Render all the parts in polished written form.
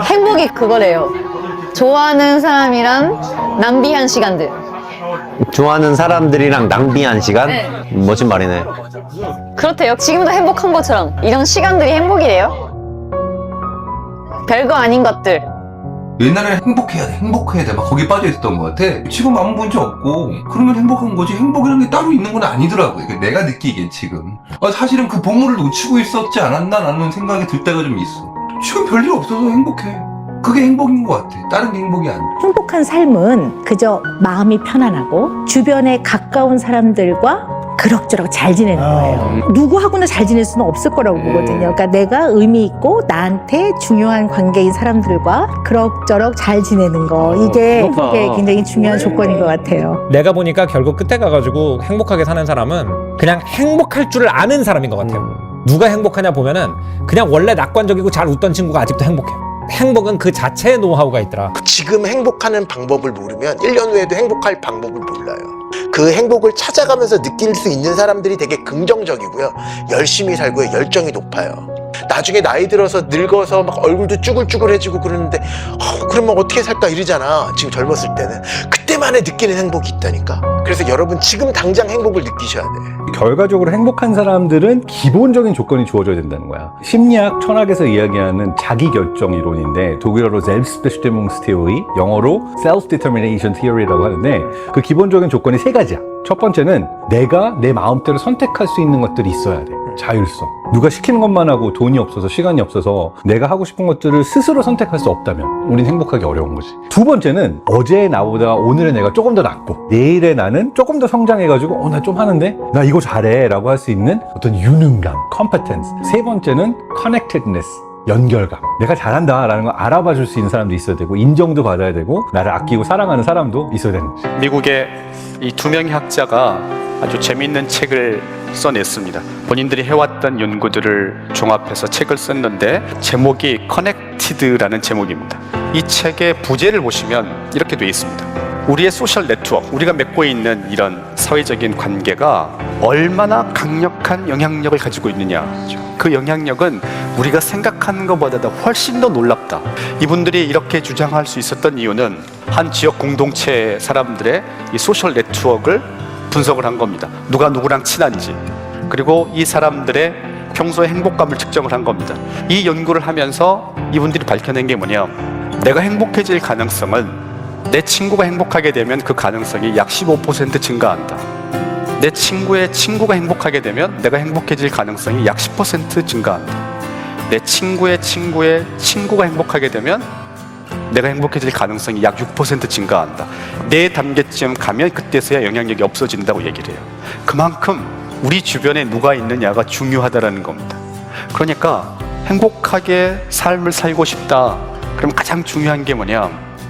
행복이 그거래요. 좋아하는 사람이랑 낭비한 시간들. 좋아하는 사람들이랑 낭비한 시간? 네. 멋진 말이네. 그렇대요. 지금도 행복한 것처럼 이런 시간들이 행복이래요. 별거 아닌 것들. 옛날에 행복해야 돼, 행복해야 돼. 막 거기 빠져 있었던 것 같아. 지금 아무 문제 없고, 그러면 행복한 거지. 행복이라는 게 따로 있는 건 아니더라고. 이게 내가 느끼기엔 지금. 사실은 그 보물을 놓치고 있었지 않았나? 라는 생각이 들 때가 좀 있어. 지금 별일 없어서 행복해. 그게 행복인 것 같아. 다른 게 행복이 아니야. 행복한 삶은 그저 마음이 편안하고 주변에 가까운 사람들과 그럭저럭 잘 지내는 거예요. 누구하고나 잘 지낼 수는 없을 거라고 보거든요. 그러니까 내가 의미 있고 나한테 중요한 관계인 사람들과 그럭저럭 잘 지내는 거. 이게 행복의 굉장히 중요한 조건인 것 같아요. 내가 보니까 결국 끝에 가가지고 행복하게 사는 사람은 그냥 행복할 줄을 아는 사람인 것 같아요. 누가 행복하냐 보면은 그냥 원래 낙관적이고 잘 웃던 친구가 아직도 행복해요. 행복은 그 자체의 노하우가 있더라. 지금 행복하는 방법을 모르면 1년 후에도 행복할 방법을 몰라요. 그 행복을 찾아가면서 느낄 수 있는 사람들이 되게 긍정적이고요. 열심히 살고요. 열정이 높아요. 나중에 나이 들어서 늙어서 막 얼굴도 쭈글쭈글해지고 그러는데 그러면 어떻게 살까 이러잖아. 지금 젊었을 때는. 그때만에 느끼는 행복이 있다니까. 그래서 여러분 지금 당장 행복을 느끼셔야 돼. 결과적으로 행복한 사람들은 기본적인 조건이 주어져야 된다는 거야. 심리학 철학에서 이야기하는 자기결정 이론인데 독일어로 Selbstbestimmungstheorie, 영어로 Self-Determination Theory라고 하는데 그 기본적인 조건이 세 가지야. 첫 번째는 내가 내 마음대로 선택할 수 있는 것들이 있어야 돼. 자율성. 누가 시키는 것만 하고 돈이 없어서 시간이 없어서 내가 하고 싶은 것들을 스스로 선택할 수 없다면 우린 행복하기 어려운 거지. 두 번째는 어제의 나보다 오늘의 내가 조금 더 낫고 내일의 나는 조금 더 성장해가지고 나 좀 하는데 나 이거 잘해 라고 할 수 있는 어떤 유능감, competence. 세 번째는 connectedness. 연결감. 내가 잘한다 라는 걸 알아봐 줄 수 있는 사람도 있어야 되고 인정도 받아야 되고 나를 아끼고 사랑하는 사람도 있어야 되는 거지. 미국의 이 두 명의 학자가 아주 재미있는 책을 써냈습니다. 본인들이 해왔던 연구들을 종합해서 책을 썼는데 제목이 커넥티드라는 제목입니다. 이 책의 부제를 보시면 이렇게 되어 있습니다. 우리의 소셜 네트워크, 우리가 맺고 있는 이런 사회적인 관계가 얼마나 강력한 영향력을 가지고 있느냐. 그 영향력은 우리가 생각하는 것보다 훨씬 더 놀랍다. 이분들이 이렇게 주장할 수 있었던 이유는 한 지역 공동체 사람들의 이 소셜 네트워크를 분석을 한 겁니다. 누가 누구랑 친한지, 그리고 이 사람들의 평소의 행복감을 측정을 한 겁니다. 이 연구를 하면서 이분들이 밝혀낸 게 뭐냐, 내가 행복해질 가능성은 내 친구가 행복하게 되면 그 가능성이 약 15% 증가한다. 내 친구의 친구가 행복하게 되면 내가 행복해질 가능성이 약 10% 증가한다. 내 친구의 친구의 친구가 행복하게 되면 내가 행복해질 가능성이 약 6% 증가한다. 내 단계쯤 가면 그때서야 영향력이 없어진다고 얘기를 해요. 그만큼 우리 주변에 누가 있느냐가 중요하다는 겁니다. 그러니까 행복하게 삶을 살고 싶다. 그럼 가장 중요한 게 뭐냐?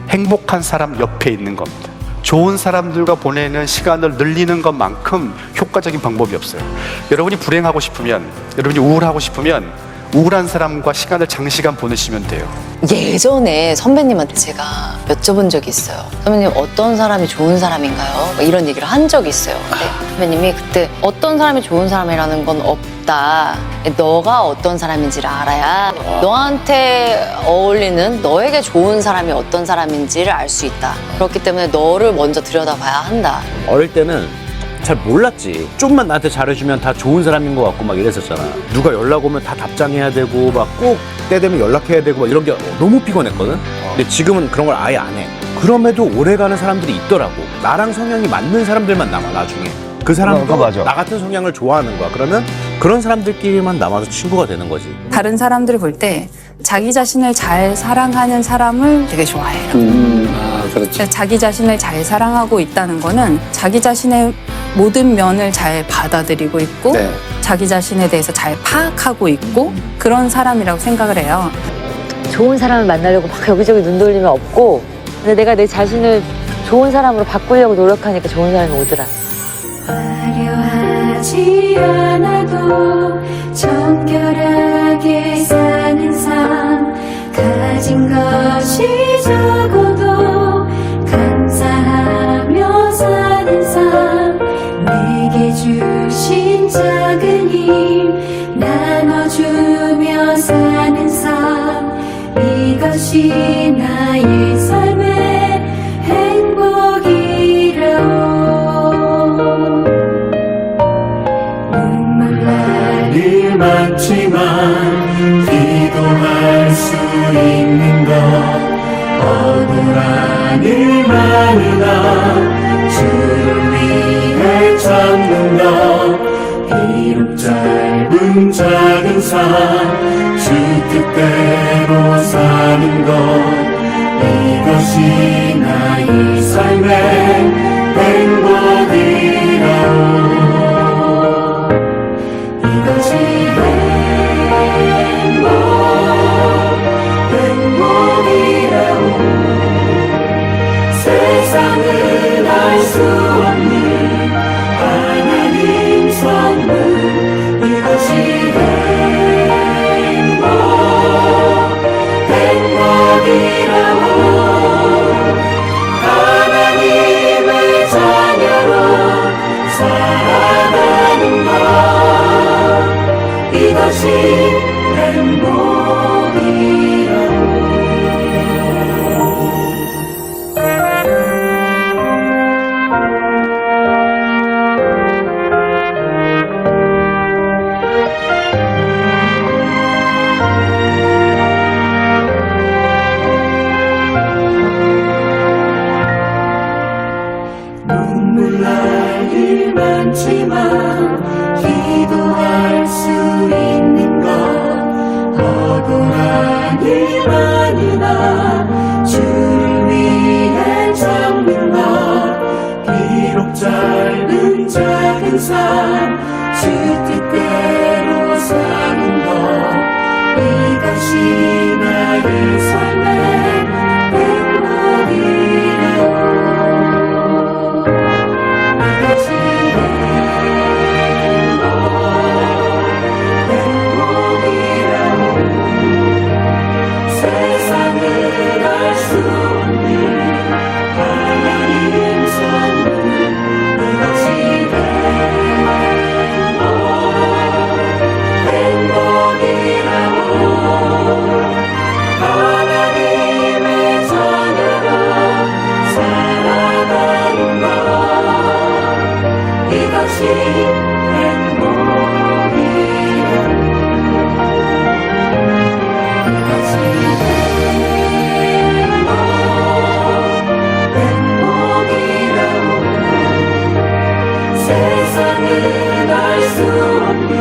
행복한 사람 옆에 있는 겁니다. 좋은 사람들과 보내는 시간을 늘리는 것만큼 효과적인 방법이 없어요. 여러분이 불행하고 싶으면, 여러분이 우울하고 싶으면 우울한 사람과 시간을 장시간 보내시면 돼요. 예전에 선배님한테 제가 여쭤본 적이 있어요. 선배님 어떤 사람이 좋은 사람인가요? 이런 얘기를 한 적이 있어요. 근데 선배님이 그때 어떤 사람이 좋은 사람이라는 건 없다. 너가 어떤 사람인지를 알아야 너한테 어울리는 너에게 좋은 사람이 어떤 사람인지를 알 수 있다. 그렇기 때문에 너를 먼저 들여다봐야 한다. 어릴 때는 잘 몰랐지. 좀만 나한테 잘해주면 다 좋은 사람인 것 같고 막 이랬었잖아. 누가 연락 오면 다 답장해야 되고 막 꼭 때 되면 연락해야 되고 막 이런 게 너무 피곤했거든. 근데 지금은 그런 걸 아예 안 해. 그럼에도 오래가는 사람들이 있더라고. 나랑 성향이 맞는 사람들만 남아 나중에. 그 사람도 맞아. 나 같은 성향을 좋아하는 거야. 그러면 그런 사람들끼리만 남아서 친구가 되는 거지. 다른 사람들을 볼 때 자기 자신을 잘 사랑하는 사람을 되게 좋아해요. 그렇지. 자기 자신을 잘 사랑하고 있다는 거는 자기 자신의 모든 면을 잘 받아들이고 있고 네. 자기 자신에 대해서 잘 파악하고 있고 그런 사람이라고 생각을 해요. 좋은 사람을 만나려고 막 여기저기 눈 돌리면 없고, 근데 내가 내 자신을 좋은 사람으로 바꾸려고 노력하니까 좋은 사람이 오더라. 화려하지 않아도 정결하게 사는 삶, 가진 것이 적어도 감사하며 사는 삶, 내게 주신 작은 힘 나눠주며 사는 삶, 이것이 이것이 나의 삶의 행복이라오. 눈물 날 일 많지만 기도할 수 있는 것, 억울한 일 많으나 주를 위해 참는 것, 비록 짧은 작은 삶 주 뜻대로 사는 것, 이것이 나의 삶의 행복이라오. 이것이 행복이라오. 세상은 알 수 없는 하나님 선물, 이것이 행복이라오. 하나님의 자녀로 살아가는 것, 이것이 눈물 날 일 많지만 기도할 수 있는 것, 억울한 일 많으나 주를 위해 참는 것, 비록 짧은 작은 삶 주 뜻대로 사는 것, 이것이 나의 삶의 행복이라오. 이것이 행복이라오. 세상을 알 수 없는 하나님 선물, 이것이 행복이라오. 하나님의 자녀로 살아가는 것, 이것이 행복이라오. 이것이 행복이라오. 세상은 알 수 없는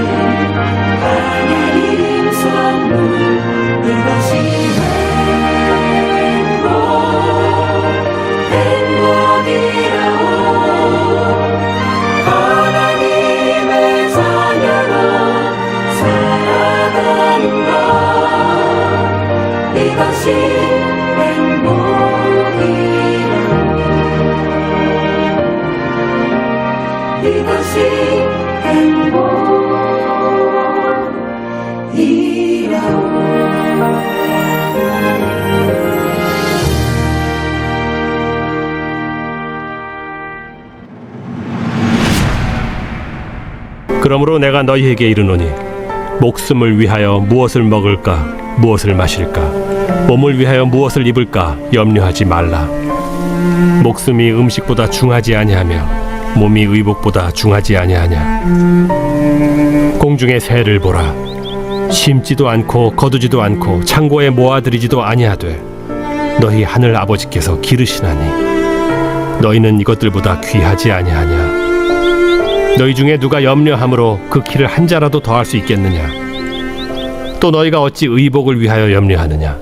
하나님 선물, 이것이 행복이라오. 하나님의 자녀로 살아가는 것, 이것이 행복이라오. 이것이 그러므로 내가 너희에게 이르노니 목숨을 위하여 무엇을 먹을까 무엇을 마실까 몸을 위하여 무엇을 입을까 염려하지 말라. 목숨이 음식보다 중하지 아니하며 몸이 의복보다 중하지 아니하냐. 공중의 새를 보라. 심지도 않고 거두지도 않고 창고에 모아들이지도 아니하되 너희 하늘 아버지께서 기르시나니 너희는 이것들보다 귀하지 아니하냐. 너희 중에 누가 염려함으로 그 키를 한 자라도 더할 수 있겠느냐. 또 너희가 어찌 의복을 위하여 염려하느냐.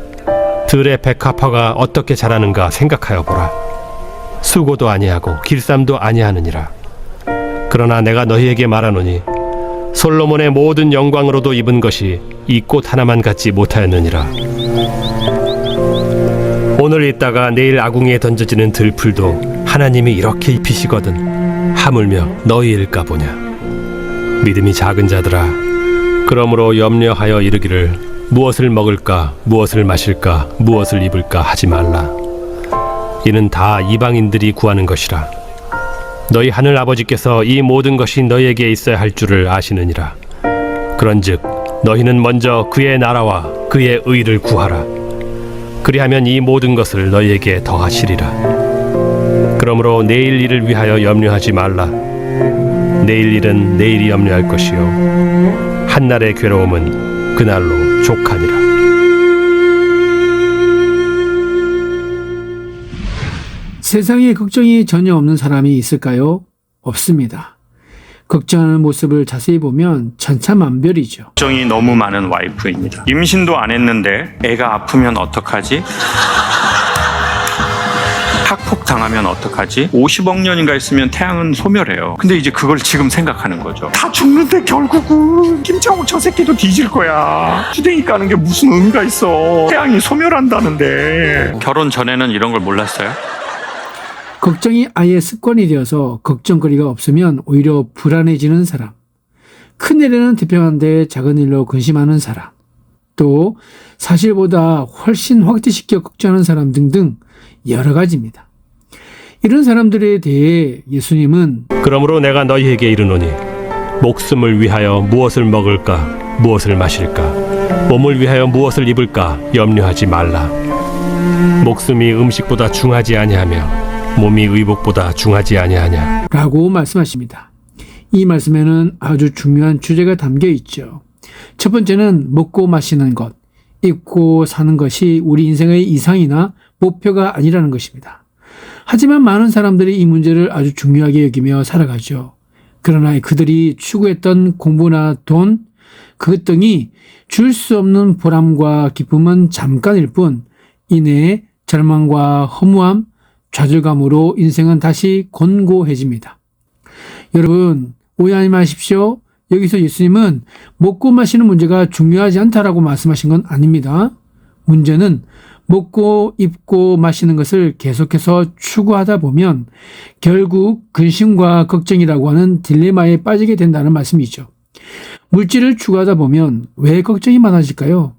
들의 백합화가 어떻게 자라는가 생각하여 보라. 수고도 아니하고 길쌈도 아니하느니라. 그러나 내가 너희에게 말하노니 솔로몬의 모든 영광으로도 입은 것이 이 꽃 하나만 갖지 못하였느니라. 오늘 있다가 내일 아궁이에 던져지는 들풀도 하나님이 이렇게 입히시거든 하물며 너희일까 보냐. 믿음이 작은 자들아, 그러므로 염려하여 이르기를 무엇을 먹을까 무엇을 마실까 무엇을 입을까 하지 말라. 이는 다 이방인들이 구하는 것이라. 너희 하늘 아버지께서 이 모든 것이 너희에게 있어야 할 줄을 아시느니라. 그런즉 너희는 먼저 그의 나라와 그의 의를 구하라. 그리하면 이 모든 것을 너희에게 더하시리라. 그러므로 내일 일을 위하여 염려하지 말라. 내일 일은 내일이 염려할 것이요 한날의 괴로움은 그날로 족하니라. 세상에 걱정이 전혀 없는 사람이 있을까요? 없습니다. 걱정하는 모습을 자세히 보면 천차만별이죠. 걱정이 너무 많은 와이프입니다. 임신도 안 했는데 애가 아프면 어떡하지? 학폭 당하면 어떡하지? 50억 년인가 있으면 태양은 소멸해요. 근데 이제 그걸 지금 생각하는 거죠. 다 죽는데 결국은 김창호 저 새끼도 뒤질 거야. 주댕이 까는 게 무슨 의미가 있어. 태양이 소멸한다는데. 결혼 전에는 이런 걸 몰랐어요? 걱정이 아예 습관이 되어서 걱정거리가 없으면 오히려 불안해지는 사람, 큰일에는 태평한데 작은 일로 근심하는 사람, 또 사실보다 훨씬 확대시켜 걱정하는 사람 등등 여러 가지입니다. 이런 사람들에 대해 예수님은 그러므로 내가 너희에게 이르노니 목숨을 위하여 무엇을 먹을까 무엇을 마실까 몸을 위하여 무엇을 입을까 염려하지 말라. 목숨이 음식보다 중하지 아니하며 몸이 의복보다 중하지 아니하냐 라고 말씀하십니다. 이 말씀에는 아주 중요한 주제가 담겨 있죠. 첫 번째는 먹고 마시는 것, 입고 사는 것이 우리 인생의 이상이나 목표가 아니라는 것입니다. 하지만 많은 사람들이 이 문제를 아주 중요하게 여기며 살아가죠. 그러나 그들이 추구했던 공부나 돈, 그것 등이 줄 수 없는 보람과 기쁨은 잠깐일 뿐 이내에 절망과 허무함, 좌절감으로 인생은 다시 곤고해집니다. 여러분, 오해하지 마십시오. 여기서 예수님은 먹고 마시는 문제가 중요하지 않다라고 말씀하신 건 아닙니다. 문제는 먹고 입고 마시는 것을 계속해서 추구하다 보면 결국 근심과 걱정이라고 하는 딜레마에 빠지게 된다는 말씀이죠. 물질을 추구하다 보면 왜 걱정이 많아질까요?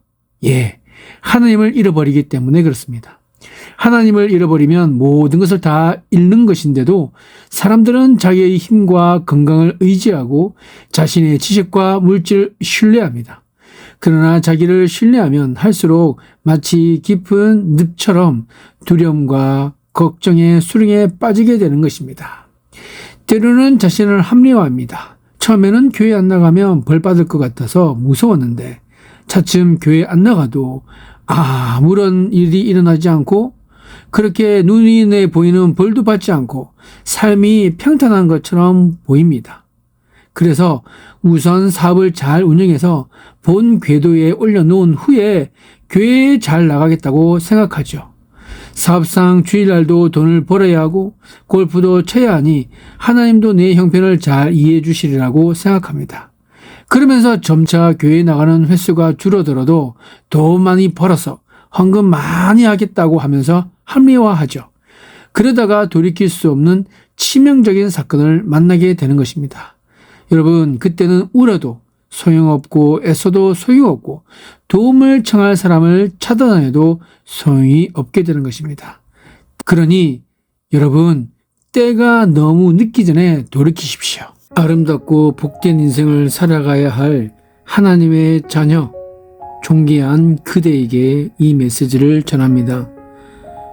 하나님을 잃어버리기 때문에 그렇습니다. 하나님을 잃어버리면 모든 것을 다 잃는 것인데도 사람들은 자기의 힘과 건강을 의지하고 자신의 지식과 물질을 신뢰합니다. 그러나 자기를 신뢰하면 할수록 마치 깊은 늪처럼 두려움과 걱정의 수렁에 빠지게 되는 것입니다. 때로는 자신을 합리화합니다. 처음에는 교회 안 나가면 벌 받을 것 같아서 무서웠는데 차츰 교회 안 나가도 아무런 일이 일어나지 않고 그렇게 눈에 보이는 벌도 받지 않고 삶이 평탄한 것처럼 보입니다. 그래서 우선 사업을 잘 운영해서 본 궤도에 올려놓은 후에 교회에 잘 나가겠다고 생각하죠. 사업상 주일날도 돈을 벌어야 하고 골프도 쳐야 하니 하나님도 내 형편을 잘 이해해 주시리라고 생각합니다. 그러면서 점차 교회에 나가는 횟수가 줄어들어도 돈 많이 벌어서 헌금 많이 하겠다고 하면서 합리화하죠. 그러다가 돌이킬 수 없는 치명적인 사건을 만나게 되는 것입니다. 여러분, 그때는 울어도 소용없고 애써도 소용없고 도움을 청할 사람을 차단해도 소용이 없게 되는 것입니다. 그러니 여러분, 때가 너무 늦기 전에 돌이키십시오. 아름답고 복된 인생을 살아가야 할 하나님의 자녀, 존귀한 그대에게 이 메시지를 전합니다.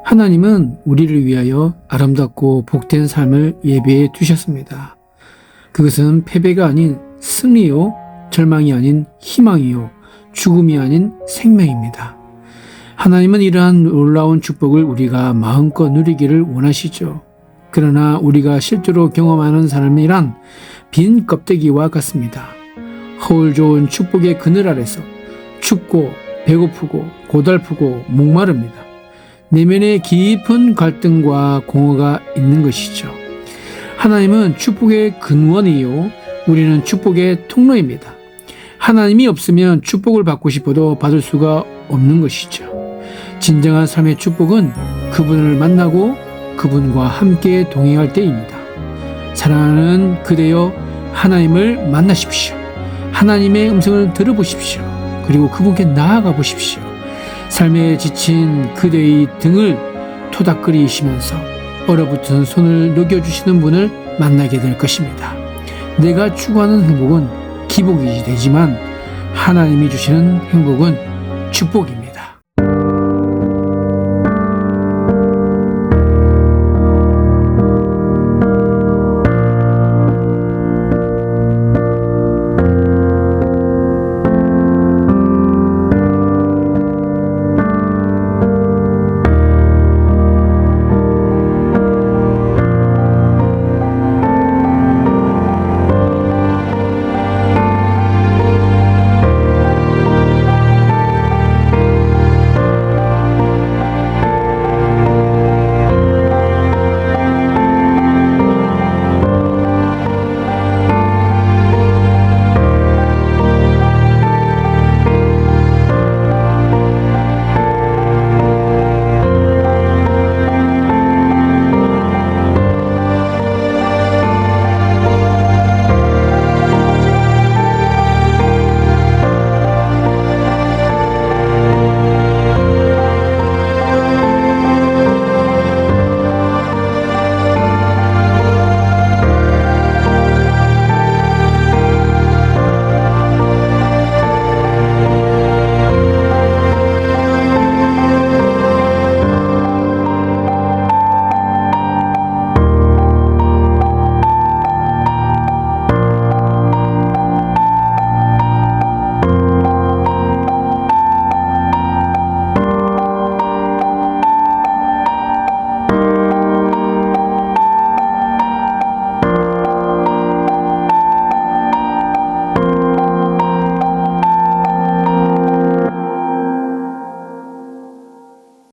하나님은 우리를 위하여 아름답고 복된 삶을 예비해 두셨습니다. 그것은 패배가 아닌 승리요, 절망이 아닌 희망이요, 죽음이 아닌 생명입니다. 하나님은 이러한 놀라운 축복을 우리가 마음껏 누리기를 원하시죠. 그러나 우리가 실제로 경험하는 삶이란 빈 껍데기와 같습니다. 허울 좋은 축복의 그늘 아래서 춥고 배고프고 고달프고 목마릅니다. 내면에 깊은 갈등과 공허가 있는 것이죠. 하나님은 축복의 근원이요, 우리는 축복의 통로입니다. 하나님이 없으면 축복을 받고 싶어도 받을 수가 없는 것이죠. 진정한 삶의 축복은 그분을 만나고 그분과 함께 동행할 때입니다. 사랑하는 그대여, 하나님을 만나십시오. 하나님의 음성을 들어보십시오. 그리고 그분께 나아가 보십시오. 삶에 지친 그대의 등을 토닥거리시면서 얼어붙은 손을 녹여주시는 분을 만나게 될 것입니다. 내가 추구하는 행복은 기복이 되지만 하나님이 주시는 행복은 축복입니다.